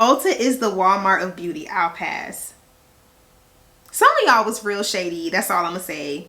Ulta is the Walmart of beauty. I'll pass. Some of y'all was real shady. That's all I'm gonna say.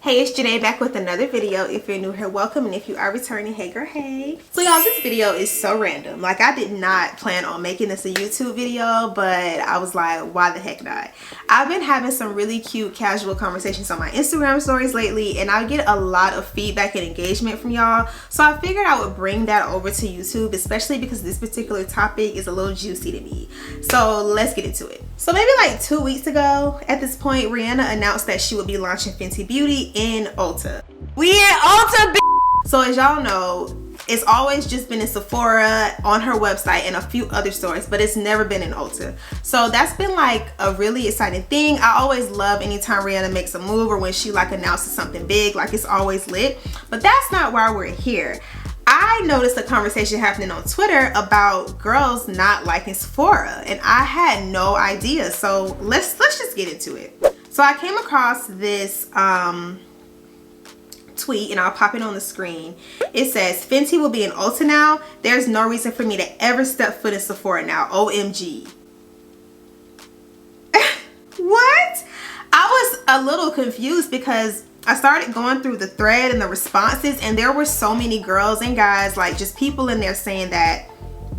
Hey, it's Janae back with another video. If you're new here, welcome, and if you are returning, hey girl, hey. So y'all, this video is so random. Like, I did not plan on making this a YouTube video, but I was like, why the heck not? I've been having some really cute casual conversations on my Instagram stories lately, and I get a lot of feedback and engagement from y'all, so I figured I would bring that over to YouTube, especially because this particular topic is a little juicy to me. So let's get into it. So maybe like 2 weeks ago at this point, Rihanna announced that she would be launching Fenty Beauty in Ulta. We in Ulta, So as y'all know, it's always just been in Sephora, on her website, and a few other stores, but it's never been in Ulta. So that's been like a really exciting thing. I always love anytime Rihanna makes a move or when she like announces something big, like it's always lit. But that's not why we're here. I noticed a conversation happening on Twitter about girls not liking Sephora, and I had no idea. So let's just get into it. So I came across this tweet, and I'll pop it on the screen. It says, Fenty will be in Ulta now. There's no reason for me to ever step foot in Sephora now. OMG. What? I was a little confused because I started going through the thread and the responses, and there were so many girls and guys, like just people in there saying that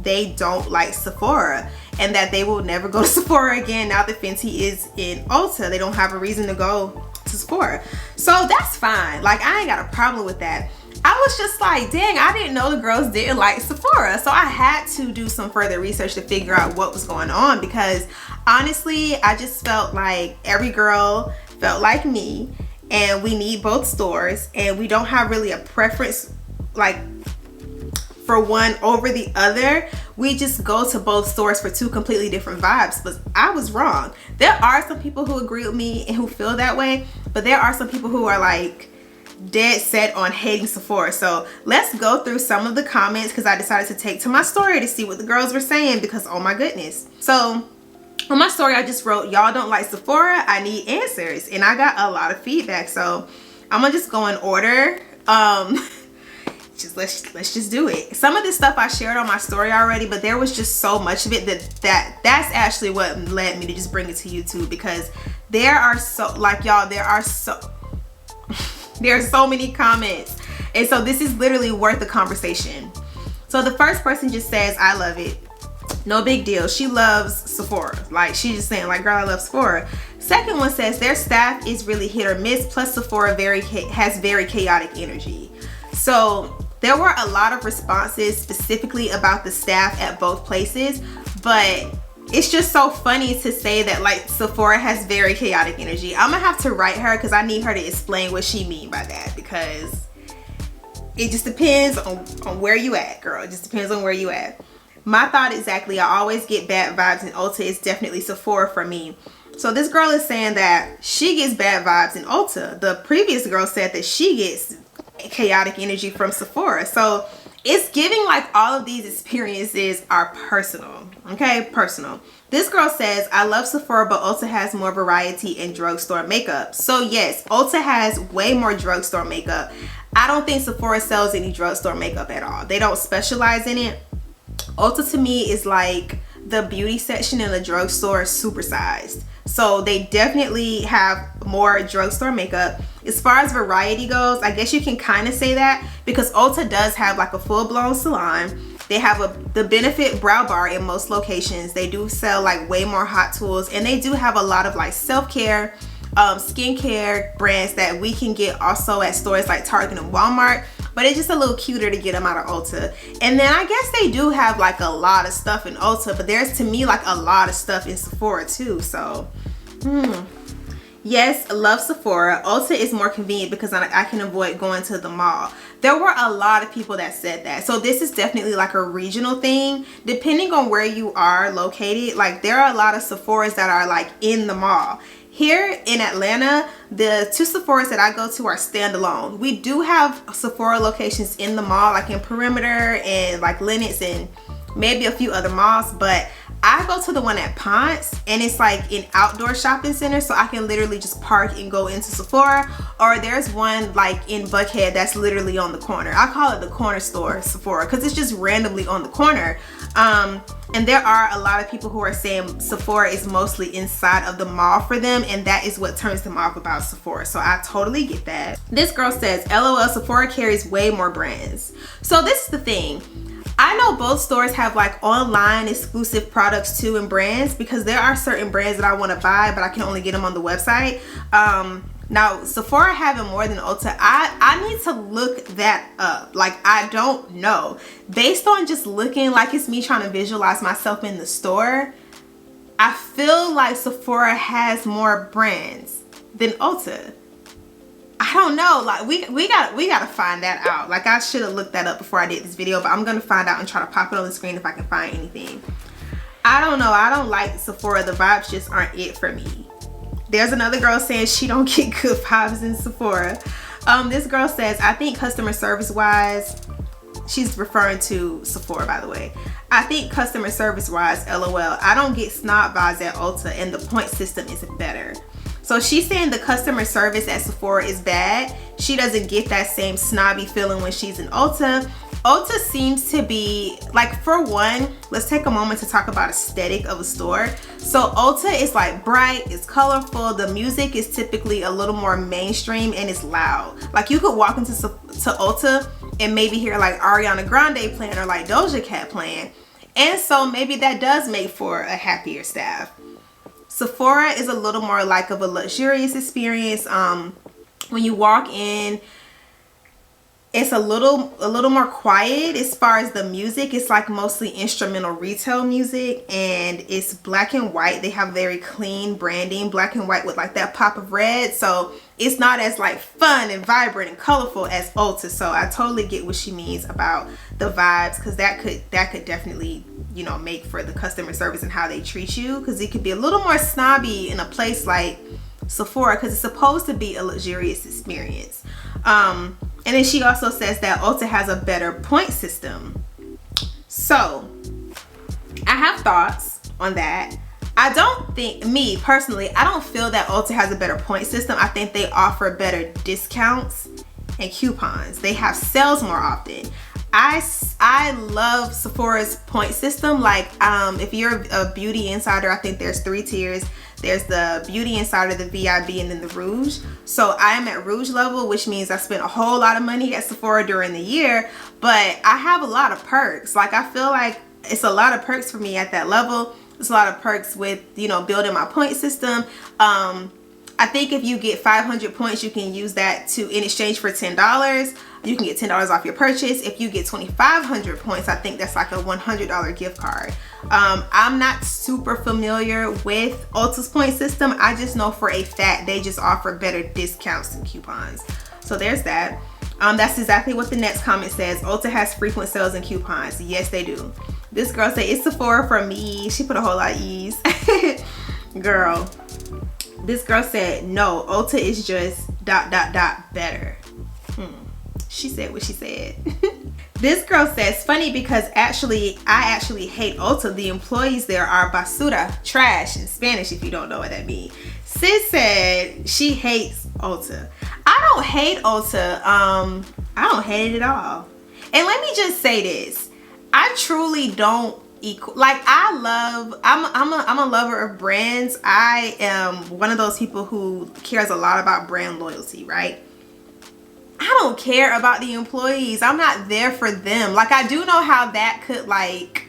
they don't like Sephora and that they will never go to Sephora again now that Fenty is in Ulta. They don't have a reason to go to Sephora. So that's fine. Like, I ain't got a problem with that. I was just like, dang, I didn't know the girls didn't like Sephora. So I had to do some further research to figure out what was going on, because honestly, I just felt like every girl felt like me, and we need both stores, and we don't have really a preference like for one over the other. We just go to both stores for two completely different vibes. But I was wrong. There are some people who agree with me and who feel that way, but there are some people who are like dead set on hating Sephora. So let's go through some of the comments, because I decided to take to my story to see what the girls were saying, because oh my goodness. So on my story, I just wrote, y'all don't like Sephora, I need answers, and I got a lot of feedback. So I'm gonna just go in order. Let's just do it. Some of this stuff I shared on my story already, but there was just so much of it that's actually what led me to just bring it to YouTube, because there are so, like, y'all, there are so many comments, and so this is literally worth the conversation. So the first person just says, I love it. No big deal. She loves Sephora. Like, she's just saying, like, girl, I love Sephora. Second one says, their staff is really hit or miss, plus Sephora has very chaotic energy. So there were a lot of responses specifically about the staff at both places, but it's just so funny to say that like Sephora has very chaotic energy. I'm gonna have to write her, because I need her to explain what she mean by that, because it just depends on where you at, girl. It just depends on where you at. My thought exactly, I always get bad vibes in Ulta. It's definitely Sephora for me. So this girl is saying that she gets bad vibes in Ulta. The previous girl said that she gets chaotic energy from Sephora. So it's giving like all of these experiences are personal. Okay, personal. This girl says, I love Sephora, but Ulta has more variety in drugstore makeup. So yes, Ulta has way more drugstore makeup. I don't think Sephora sells any drugstore makeup at all. They don't specialize in it. Ulta to me is like the beauty section in the drugstore supersized. So they definitely have more drugstore makeup. As far as variety goes, I guess you can kind of say that, because Ulta does have like a full-blown salon. They have the Benefit brow bar in most locations. They do sell like way more hot tools, and they do have a lot of like self-care, skincare brands that we can get also at stores like Target and Walmart. But it's just a little cuter to get them out of Ulta. And then I guess they do have like a lot of stuff in Ulta, but there's to me like a lot of stuff in Sephora too. So yes, love Sephora. Ulta is more convenient because I can avoid going to the mall. There were a lot of people that said that. So this is definitely like a regional thing. Depending on where you are located, like there are a lot of Sephoras that are like in the mall. Here in Atlanta, the two Sephoras that I go to are standalone. We do have Sephora locations in the mall, like in Perimeter and like Lenox and maybe a few other malls, but I go to the one at Ponce, and it's like an outdoor shopping center, so I can literally just park and go into Sephora. Or there's one like in Buckhead that's literally on the corner. I call it the corner store Sephora because it's just randomly on the corner. And there are a lot of people who are saying Sephora is mostly inside of the mall for them, and that is what turns them off about Sephora. So I totally get that. This girl says, LOL, Sephora carries way more brands. So this is the thing. I know both stores have like online exclusive products too and brands, because there are certain brands that I want to buy, but I can only get them on the website. Now Sephora having more than Ulta, I need to look that up. Like, I don't know. Based on just looking, like it's me trying to visualize myself in the store, I feel like Sephora has more brands than Ulta. I don't know, like we gotta find that out. Like, I should have looked that up before I did this video, but I'm gonna find out and try to pop it on the screen if I can find anything. I don't know, I don't like Sephora. The vibes just aren't it for me. There's another girl saying she don't get good vibes in Sephora. This girl says, I think customer service wise, she's referring to Sephora, by the way. I think customer service wise, LOL, I don't get snob vibes at Ulta, and the point system is better. So she's saying the customer service at Sephora is bad. She doesn't get that same snobby feeling when she's in Ulta. Ulta seems to be, like, for one, let's take a moment to talk about aesthetic of a store. So Ulta is like bright, it's colorful, the music is typically a little more mainstream, and it's loud. Like, you could walk into Ulta and maybe hear like Ariana Grande playing or like Doja Cat playing. And so maybe that does make for a happier staff. Sephora is a little more like of a luxurious experience. When you walk in, it's a little more quiet as far as the music. It's like mostly instrumental retail music, and it's black and white. They have very clean branding, black and white with like that pop of red. So it's not as like fun and vibrant and colorful as Ulta. So I totally get what she means about the vibes, because that could definitely, you know, make for the customer service and how they treat you, because it could be a little more snobby in a place like Sephora, because it's supposed to be a luxurious experience. And then she also says that Ulta has a better point system. So I have thoughts on that. I don't think, me personally, I don't feel that Ulta has a better point system. I think they offer better discounts and coupons. They have sales more often. I love Sephora's point system. Like, if you're a beauty insider, I think there's 3 tiers. There's the beauty insider, the VIB, and then the Rouge. So I am at Rouge level, which means I spent a whole lot of money at Sephora during the year, but I have a lot of perks. Like, I feel like it's a lot of perks for me at that level. It's a lot of perks with, you know, building my point system. I think if you get 500 points, you can use that to, in exchange for $10, you can get $10 off your purchase. If you get 2,500 points, I think that's like a $100 gift card. I'm not super familiar with Ulta's point system. I just know for a fact they just offer better discounts and coupons. So there's that. That's exactly what the next comment says. Ulta has frequent sales and coupons. Yes, they do. This girl said, it's Sephora for me. She put a whole lot of ease. Girl. This girl said, no, Ulta is just ... better. She said what she said. This girl says, funny because I actually hate Ulta. The employees there are basura, trash in Spanish, if you don't know what that means. Sis said she hates Ulta. I don't hate Ulta. I don't hate it at all. And let me just say this. I truly don't like, I'm a lover of brands. I am one of those people who cares a lot about brand loyalty, right? I don't care about the employees. I'm not there for them. Like, I do know how that could like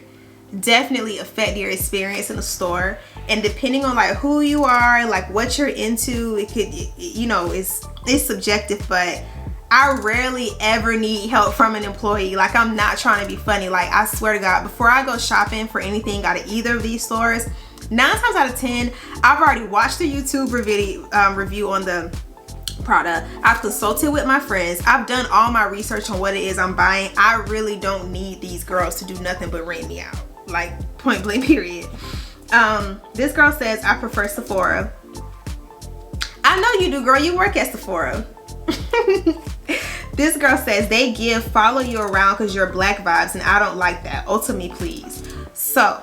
definitely affect your experience in the store, and depending on like who you are, like what you're into, it could, you know, it's subjective, but I rarely ever need help from an employee. Like, I'm not trying to be funny. Like, I swear to God, before I go shopping for anything out of either of these stores, 9 times out of 10, I've already watched the YouTube review on the product. I've consulted with my friends. I've done all my research on what it is I'm buying. I really don't need these girls to do nothing but rent me out. Like, point blank period. This girl says, I prefer Sephora. I know you do, girl. You work at Sephora. This girl says, they follow you around because you're black vibes, and I don't like that. Ulta me, please. So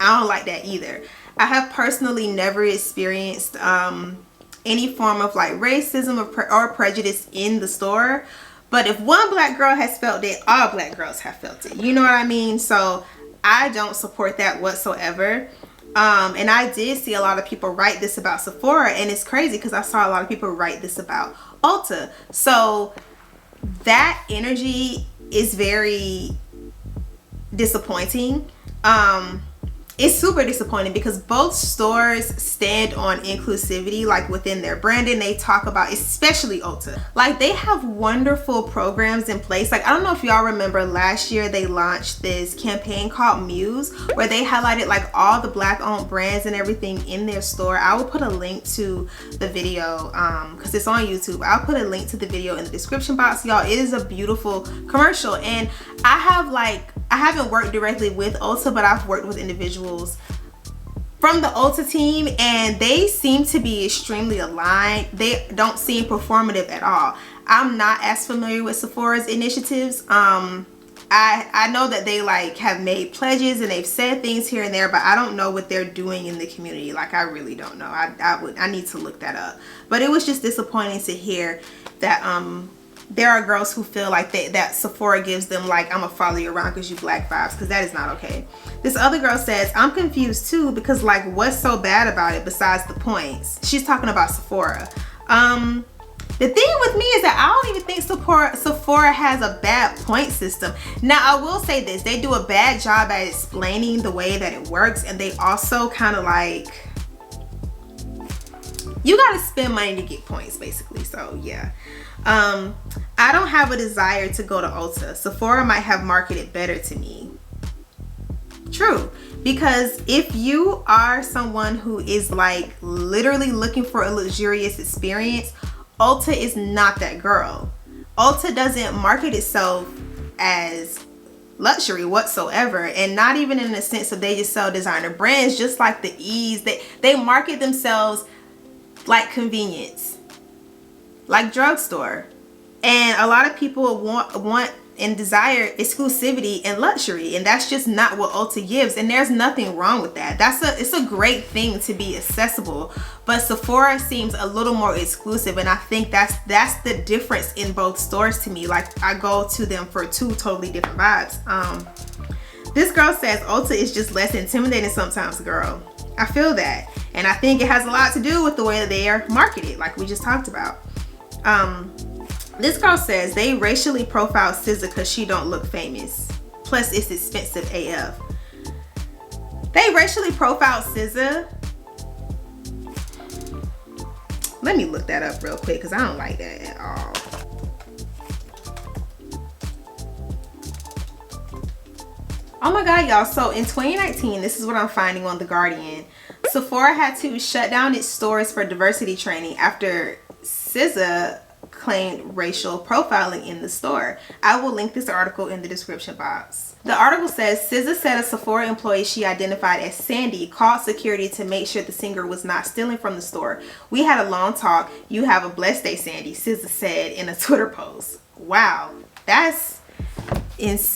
I don't like that either. I have personally never experienced any form of like racism or prejudice in the store. But if one black girl has felt it, all black girls have felt it. You know what I mean? So I don't support that whatsoever. And I did see a lot of people write this about Sephora, and it's crazy because I saw a lot of people write this about Ulta. So that energy is very disappointing. It's super disappointing because both stores stand on inclusivity, like within their branding. They talk about, especially Ulta, like they have wonderful programs in place. Like, I don't know if y'all remember last year they launched this campaign called Muse, where they highlighted like all the black owned brands and everything in their store. I will put a link to the video because it's on YouTube. I'll put a link to the video in the description box, y'all. It is a beautiful commercial, and I haven't worked directly with Ulta, but I've worked with individuals from the Ulta team, and they seem to be extremely aligned. They don't seem performative at all. I'm not as familiar with Sephora's initiatives. I know that they like have made pledges and they've said things here and there, but I don't know what they're doing in the community. Like, I really don't know. I need to look that up. But it was just disappointing to hear that there are girls who feel like that Sephora gives them like, I'm gonna follow you around because you black vibes, because that is not okay. This other girl says, I'm confused too, because like, what's so bad about it besides the points? She's talking about Sephora. The thing with me is that I don't even think Sephora has a bad point system. Now, I will say this, they do a bad job at explaining the way that it works, and they also kind of like, you gotta spend money to get points basically. So yeah, I don't have a desire to go to Ulta. Sephora might have marketed better to me. True, because if you are someone who is like literally looking for a luxurious experience, Ulta is not that girl. Ulta doesn't market itself as luxury whatsoever, and not even in the sense of they just sell designer brands, just like the ease. They market themselves like convenience, like drugstore, and a lot of people want and desire exclusivity and luxury, and that's just not what Ulta gives, and there's nothing wrong with that. It's a great thing to be accessible, but Sephora seems a little more exclusive, and I think that's the difference in both stores to me. Like, I go to them for two totally different vibes. This girl says Ulta is just less intimidating sometimes, girl. I feel that, and I think it has a lot to do with the way that they are marketed, like we just talked about. This girl says they racially profiled SZA because she don't look famous. Plus, it's expensive AF. They racially profiled SZA. Let me look that up real quick because I don't like that at all. Oh my god, y'all. So in 2019, this is what I'm finding on The Guardian. Sephora had to shut down its stores for diversity training after SZA claimed racial profiling in the store. I will link this article in the description box. The article says SZA said a Sephora employee she identified as Sandy called security to make sure the singer was not stealing from the store. We had a long talk. You have a blessed day, Sandy, SZA said in a Twitter post. Wow, that's insane.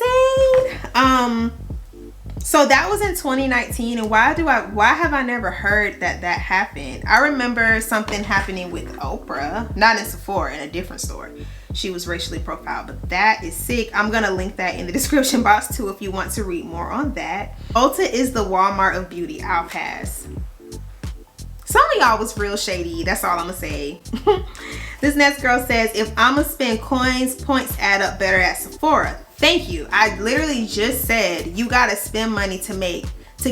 So that was in 2019, and why have I never heard that happened? I remember something happening with Oprah, not in Sephora, in a different store. She was racially profiled, but that is sick. I'm gonna link that in the description box too if you want to read more on that. Ulta is the Walmart of beauty. I'll pass. Some of y'all was real shady, that's all I'm gonna say. This next girl says, if I'ma spend coins, points add up better at Sephora. Thank you. I literally just said you gotta spend money to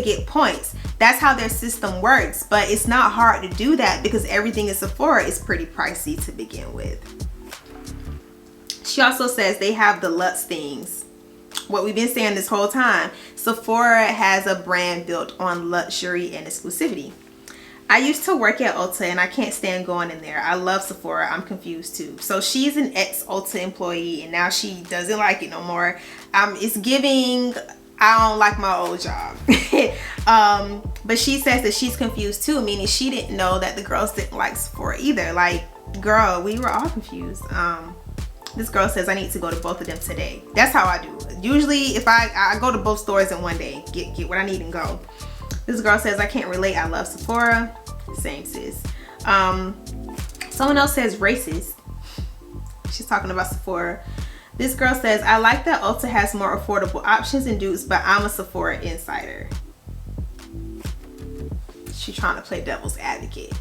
get points. That's how their system works, but it's not hard to do that because everything in Sephora is pretty pricey to begin with. She also says they have the Lux things. What we've been saying this whole time, Sephora has a brand built on luxury and exclusivity. I used to work at Ulta and I can't stand going in there. I love Sephora. I'm confused too. So she's an ex-Ulta employee and now she doesn't like it no more. It's giving, I don't like my old job. But she says that she's confused too, meaning she didn't know that the girls didn't like Sephora either. Like, girl, we were all confused. This girl says I need to go to both of them today. That's how I do. Usually if I go to both stores in one day, get what I need and go. This girl says, I can't relate, I love Sephora. Same, sis. Someone else says racist. She's talking about Sephora. This girl says, I like that Ulta has more affordable options and dupes, but I'm a Sephora insider. She's trying to play devil's advocate.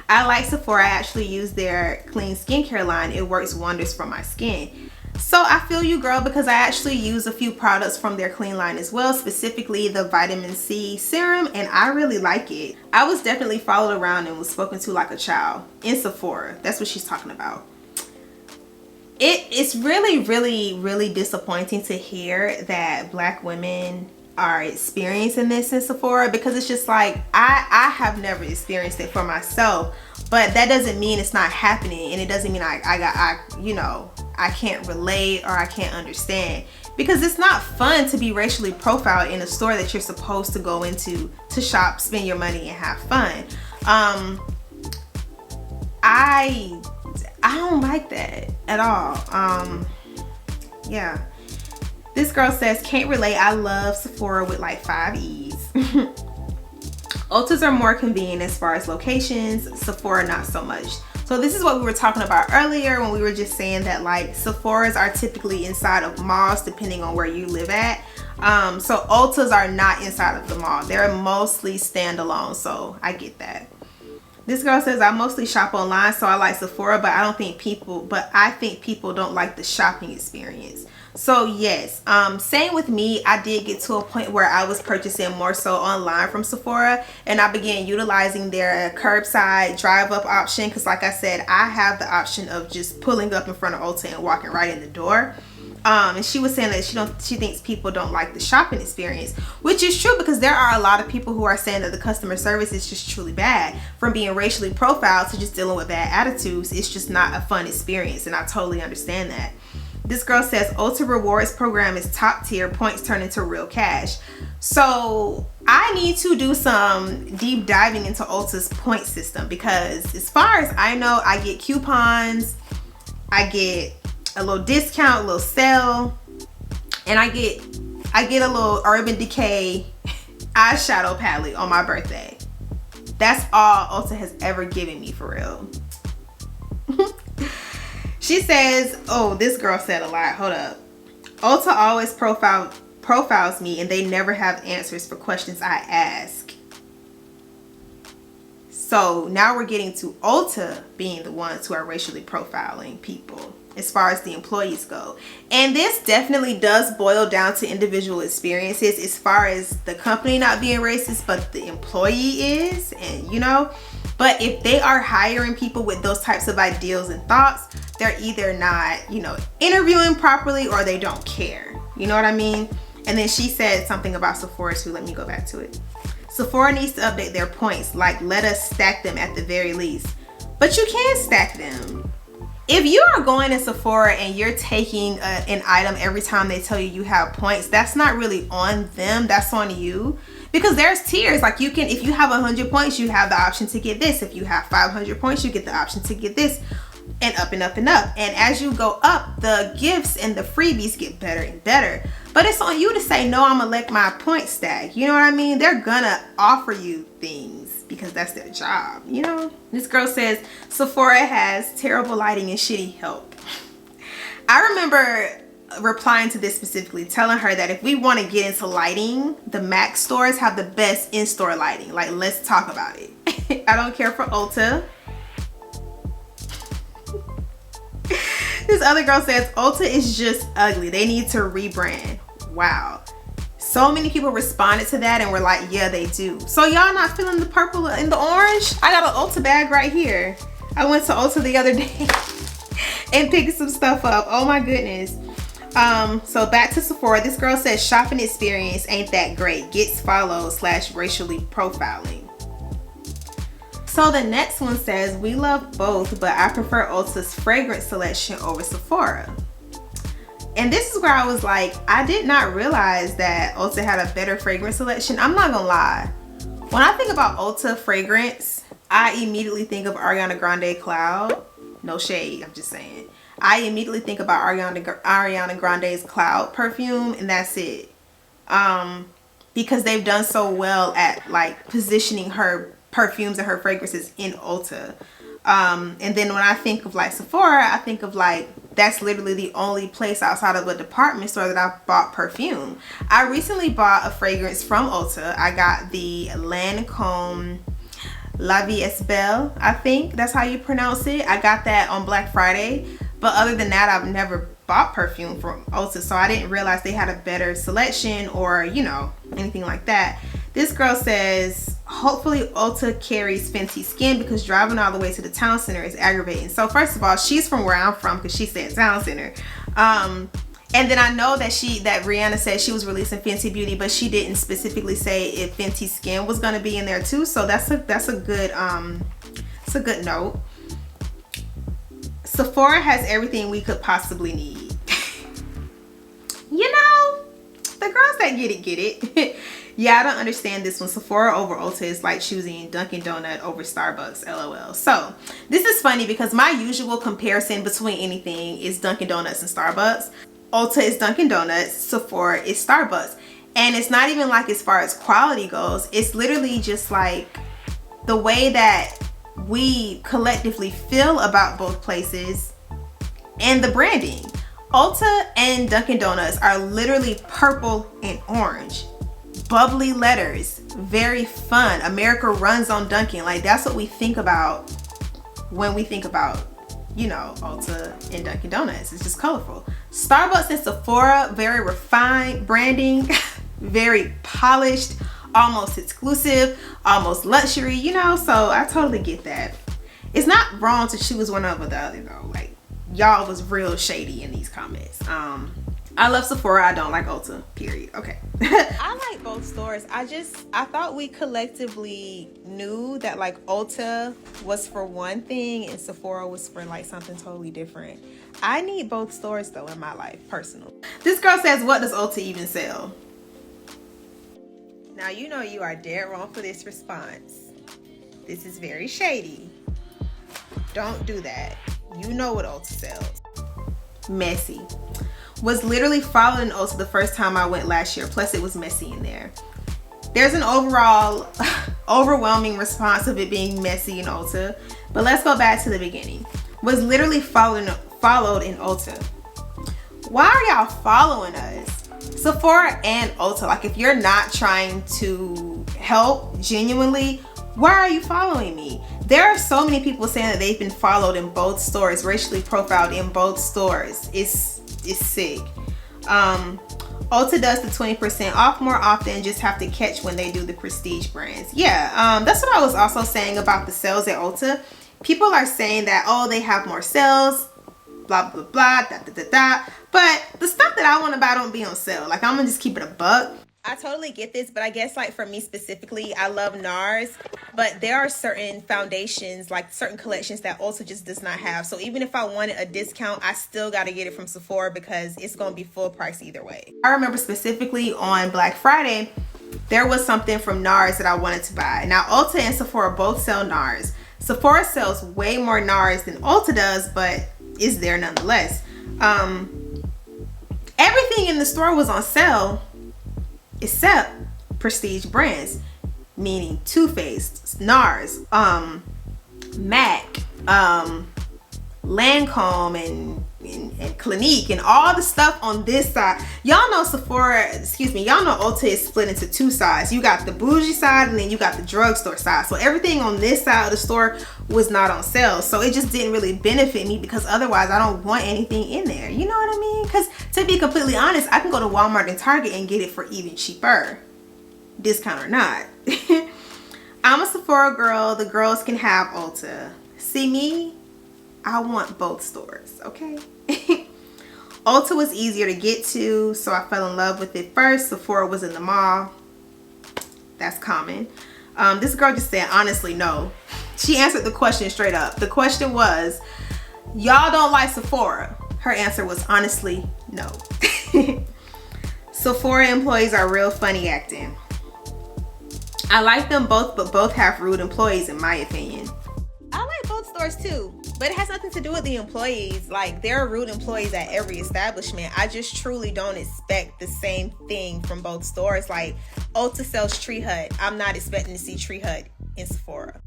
I like Sephora. I actually use their clean skincare line. It works wonders for my skin. So I feel you, girl, because I actually use a few products from their clean line as well, specifically the vitamin C serum, and I really like it. I was definitely followed around and was spoken to like a child in Sephora. That's what she's talking about. It's really disappointing to hear that Black women are experiencing this in Sephora, because it's just like I have never experienced it for myself, but that doesn't mean it's not happening, and it doesn't mean I can't relate or I can't understand, because it's not fun to be racially profiled in a store that you're supposed to go into to shop, spend your money, and have fun. I don't like that at all. Yeah. This girl says, can't relate, I love Sephora with like 5 E's. Ultas are more convenient as far as locations, Sephora not so much. So this is what we were talking about earlier when we were just saying that like Sephoras are typically inside of malls depending on where you live at. So Ultas are not inside of the mall. They're mostly standalone, so I get that. This girl says, I mostly shop online, so I like Sephora, but I think people don't like the shopping experience. So yes, same with me. I did get to a point where I was purchasing more so online from Sephora, and I began utilizing their curbside drive up option, because like I said, I have the option of just pulling up in front of Ulta and walking right in the door. And she was saying that she thinks people don't like the shopping experience, which is true, because there are a lot of people who are saying that the customer service is just truly bad. From being racially profiled to just dealing with bad attitudes, it's just not a fun experience, and I totally understand that. This girl says, Ulta rewards program is top tier, points turn into real cash. So I need to do some deep diving into Ulta's point system, because as far as I know, I get coupons, I get a little discount, a little sale, and I get a little Urban Decay eyeshadow palette on my birthday. That's all Ulta has ever given me, for real. She says, oh, this girl said a lot. Hold up. Ulta always profiles me, and they never have answers for questions I ask. So now we're getting to Ulta being the ones who are racially profiling people as far as the employees go. And this definitely does boil down to individual experiences as far as the company not being racist, but the employee is, and but if they are hiring people with those types of ideals and thoughts, they're either not, interviewing properly, or they don't care. You know what I mean? And then she said something about Sephora too. Let me go back to it. Sephora needs to update their points, like let us stack them at the very least. But you can stack them. If you are going to Sephora and you're taking an item every time they tell you have points, that's not really on them, that's on you. Because there's tiers, like if you have 100 points, you have the option to get this. If you have 500 points, you get the option to get this, and up and up and up. And as you go up, the gifts and the freebies get better and better. But it's on you to say, no, I'm gonna let my points stack. You know what I mean? They're gonna offer you things because that's their job, This girl says, Sephora has terrible lighting and shitty help. I remember replying to this specifically, telling her that if we want to get into lighting, the MAC stores have the best in-store lighting. Like, let's talk about it. I don't care for Ulta. This other girl says, Ulta is just ugly. They need to rebrand. Wow. So many people responded to that and were like, yeah, they do. So y'all not feeling the purple and the orange? I got an Ulta bag right here. I went to Ulta the other day and picked some stuff up. Oh my goodness. So back to Sephora. This girl says shopping experience ain't that great. Gets followed / racially profiling. So the next one says, we love both, but I prefer Ulta's fragrance selection over Sephora. And this is where I was like, I did not realize that Ulta had a better fragrance selection. I'm not gonna lie. When I think about Ulta fragrance, I immediately think of Ariana Grande Cloud. No shade, I'm just saying. I immediately think about Ariana Grande's Cloud perfume, and that's it. because they've done so well at like positioning her perfumes and her fragrances in Ulta. And then when I think of like Sephora, I think of like, that's literally the only place outside of a department store that I've bought perfume. I recently bought a fragrance from Ulta. I got the Lancome La Vie Est Belle, I think that's how you pronounce it. I got that on Black Friday, but other than that, I've never bought perfume from Ulta, so I didn't realize they had a better selection or, you know, anything like that. This girl says, hopefully Ulta carries Fenty Skin because driving all the way to the town center is aggravating. So first of all, she's from where I'm from because she said town center. And then I know that Rihanna said she was releasing Fenty Beauty, but she didn't specifically say if Fenty Skin was going to be in there too. So that's a good it's a good note. Sephora has everything we could possibly need. You know, the girls that get it. Yeah, I don't understand this one. Sephora over Ulta is like choosing Dunkin' Donut over Starbucks, LOL. So this is funny because my usual comparison between anything is Dunkin' Donuts and Starbucks. Ulta is Dunkin' Donuts, Sephora is Starbucks. And it's not even like as far as quality goes, it's literally just like the way that we collectively feel about both places and the branding. Ulta and Dunkin' Donuts are literally purple and orange. Bubbly letters, very fun. America runs on Dunkin'. Like that's what we think about when we think about, you know, Ulta and Dunkin' Donuts. It's just colorful. Starbucks and Sephora, very refined branding, very polished, almost exclusive, almost luxury, you know, so I totally get that. It's not wrong to choose one over the other though. Like y'all was real shady in these comments. I love Sephora, I don't like Ulta, period. Okay. I like both stores. I thought we collectively knew that like Ulta was for one thing and Sephora was for like something totally different. I need both stores though in my life, personally. This girl says, what does Ulta even sell? Now you know you are dead wrong for this response. This is very shady. Don't do that. You know what Ulta sells. Messy. Was literally following Ulta the first time I went last year, plus it was messy in there. There's an overall overwhelming response of it being messy in Ulta, but let's go back to the beginning. Was literally followed in Ulta. Why are y'all following us? Sephora and Ulta, like if you're not trying to help genuinely, why are you following me? There are so many people saying that they've been followed in both stores, racially profiled in both stores. It's sick. Ulta does the 20% off more often, just have to catch when they do the prestige brands. Yeah, that's what I was also saying about the sales at Ulta. People are saying that, oh, they have more sales, blah, blah, blah, da, da, da, da. But the stuff that I want to buy don't be on sale. Like, I'm gonna just keep it a buck. I totally get this, but I guess like for me specifically, I love NARS, but there are certain foundations, like certain collections that Ulta just does not have. So even if I wanted a discount, I still got to get it from Sephora because it's going to be full price either way. I remember specifically on Black Friday, there was something from NARS that I wanted to buy. Now Ulta and Sephora both sell NARS. Sephora sells way more NARS than Ulta does, but is there nonetheless. Everything in the store was on sale except prestige brands, meaning Too Faced, NARS, MAC, Lancome, and Clinique, and all the stuff on this side. Y'all know y'all know Ulta is split into two sides. You got the bougie side and then you got the drugstore side. So everything on this side of the store was not on sale. So it just didn't really benefit me because otherwise I don't want anything in there. You know what I mean? Because to be completely honest, I can go to Walmart and Target and get it for even cheaper, discount or not. I'm a Sephora girl. The girls can have Ulta. See me? I want both stores, okay? Ulta was easier to get to, so I fell in love with it first. Sephora was in the mall. That's common. This girl just said, honestly, no. She answered the question straight up. The question was, y'all don't like Sephora? Her answer was, honestly, no. Sephora employees are real funny acting. I like them both, but both have rude employees in my opinion. I like both stores too, But it has nothing to do with the employees. Like, there are rude employees at every establishment. I just truly don't expect the same thing from both stores. Like, Ulta sells Tree Hut. I'm not expecting to see Tree Hut in Sephora.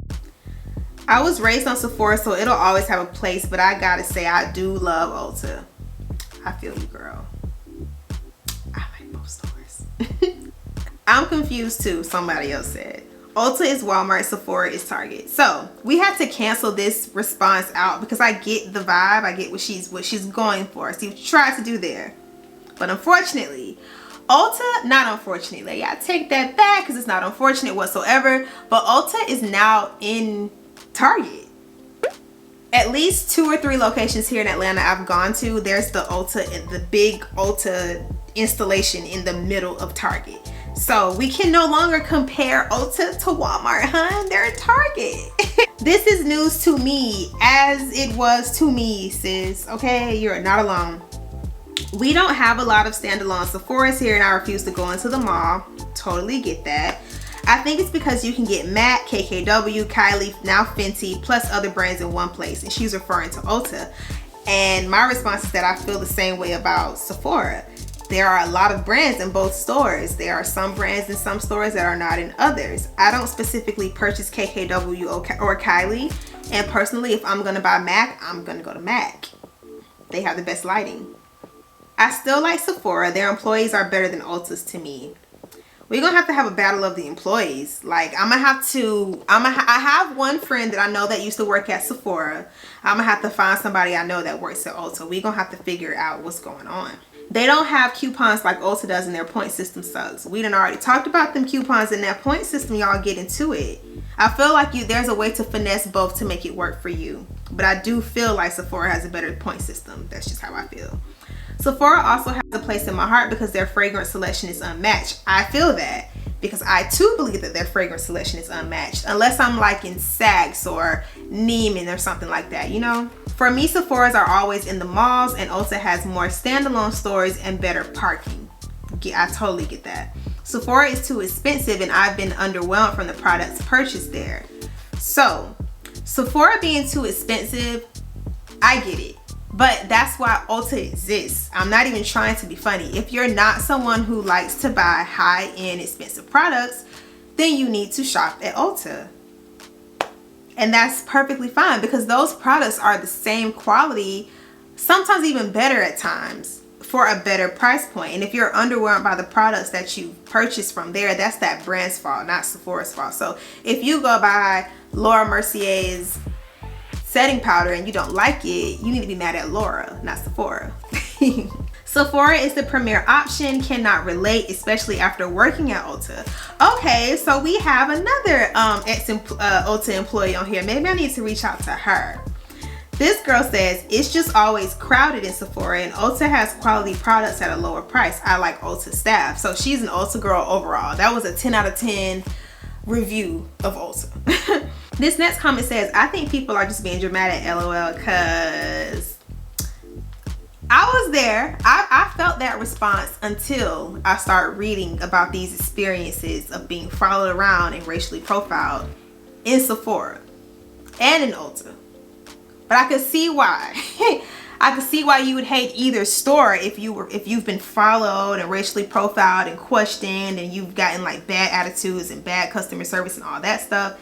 I was raised on Sephora, so it'll always have a place, but I gotta say, I do love Ulta. I feel you, girl. I like both stores. I'm confused too, somebody else said. Ulta is Walmart, Sephora is Target. So we had to cancel this response out because I get the vibe. I get what she's going for. See what you tried to do there. But unfortunately, Ulta, not unfortunately, I take that back because it's not unfortunate whatsoever. But Ulta is now in Target. At least 2 or 3 locations here in Atlanta I've gone to. There's the Ulta, the big Ulta installation in the middle of Target. So we can no longer compare Ulta to Walmart, huh? They're a Target. This is news to me, as it was to me, sis. Okay, you're not alone. We don't have a lot of standalone Sephora's here, and I refuse to go into the mall. Totally get that. I think it's because you can get MAC, KKW, Kylie, now Fenty, plus other brands in one place. And she's referring to Ulta. And my response is that I feel the same way about Sephora. There are a lot of brands in both stores. There are some brands in some stores that are not in others. I don't specifically purchase KKW or Kylie. And personally, if I'm gonna buy MAC, I'm gonna go to MAC. They have the best lighting. I still like Sephora. Their employees are better than Ulta's to me. We're gonna have a battle of the employees. Like, I have one friend that I know that used to work at Sephora. I'm gonna have to find somebody I know that works at Ulta. We're gonna have to figure out what's going on. They don't have coupons like Ulta does, and their point system sucks. We done already talked about them coupons and that point system. Y'all get into it. I feel like there's a way to finesse both to make it work for you. But I do feel like Sephora has a better point system. That's just how I feel. Sephora also has a place in my heart because their fragrance selection is unmatched. I feel that because I too believe that their fragrance selection is unmatched. Unless I'm like in Saks or Neiman or something like that, you know? For me, Sephora's are always in the malls, and Ulta has more standalone stores and better parking. I totally get that. Sephora is too expensive, and I've been underwhelmed from the products purchased there. So, Sephora being too expensive, I get it. But that's why Ulta exists. I'm not even trying to be funny. If you're not someone who likes to buy high-end expensive products, then you need to shop at Ulta. And that's perfectly fine because those products are the same quality, sometimes even better at times, for a better price point. And if you're underwhelmed by the products that you purchased from there, that's that brand's fault, not Sephora's fault. So if you go buy Laura Mercier's setting powder and you don't like it, you need to be mad at Laura, not Sephora. Sephora is the premier option. Cannot relate, especially after working at Ulta. Okay, so we have another ex-Ulta employee on here. Maybe I need to reach out to her. This girl says, it's just always crowded in Sephora, and Ulta has quality products at a lower price. I like Ulta staff. So she's an Ulta girl overall. That was a 10 out of 10 review of Ulta. This next comment says, I think people are just being dramatic, LOL, because I was there. I felt that response until I started reading about these experiences of being followed around and racially profiled in Sephora and in Ulta. But I could see why. I could see why you would hate either store if you've been followed and racially profiled and questioned and you've gotten like bad attitudes and bad customer service and all that stuff.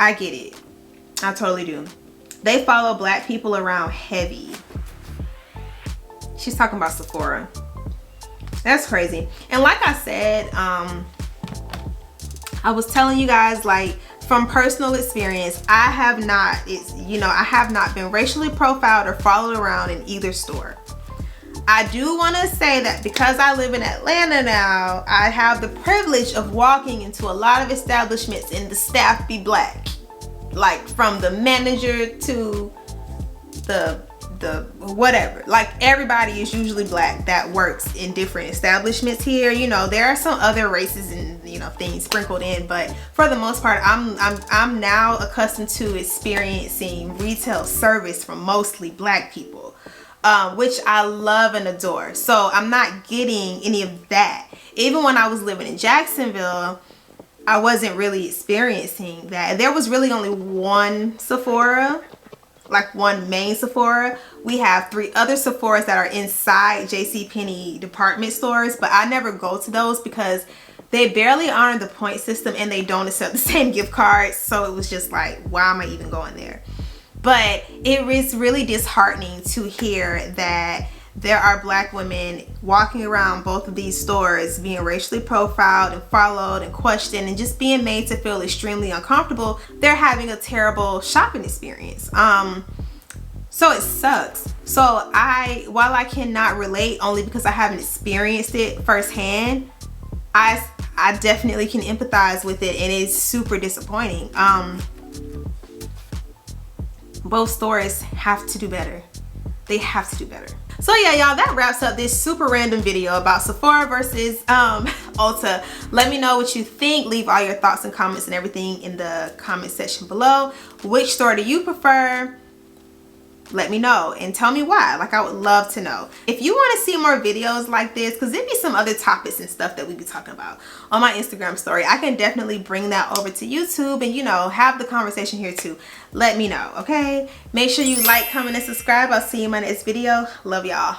I get it. I totally do. They follow black people around heavy. She's talking about Sephora. That's crazy. And like I said, I was telling you guys, like, from personal experience, I have not been racially profiled or followed around in either store. I do want to say that because I live in Atlanta now, I have the privilege of walking into a lot of establishments and the staff be black. Like from the manager to the whatever. Like everybody is usually black that works in different establishments here. You know, there are some other races and, you know, things sprinkled in, but for the most part, I'm now accustomed to experiencing retail service from mostly black people. Which I love and adore. So I'm not getting any of that. Even when I was living in Jacksonville, I wasn't really experiencing that. There was really only one Sephora like one main Sephora. We have 3 other Sephoras that are inside JCPenney department stores, but I never go to those because they barely honor the point system and they don't accept the same gift cards. So it was just like, why am I even going there? But it is really disheartening to hear that there are Black women walking around both of these stores being racially profiled and followed and questioned and just being made to feel extremely uncomfortable. They're having a terrible shopping experience. So it sucks. So while I cannot relate only because I haven't experienced it firsthand, I definitely can empathize with it, and it's super disappointing. Both stores have to do better. They have to do better. So yeah, y'all, that wraps up this super random video about Sephora versus Ulta. Let me know what you think. Leave all your thoughts and comments and everything in the comment section below. Which store do you prefer? Let me know and tell me why. Like, I would love to know. If you want to see more videos like this, because there'd be some other topics and stuff that we be talking about on my Instagram story, I can definitely bring that over to YouTube and, you know, have the conversation here too. Let me know, okay? Make sure you like, comment, and subscribe. I'll see you in my next video. Love y'all.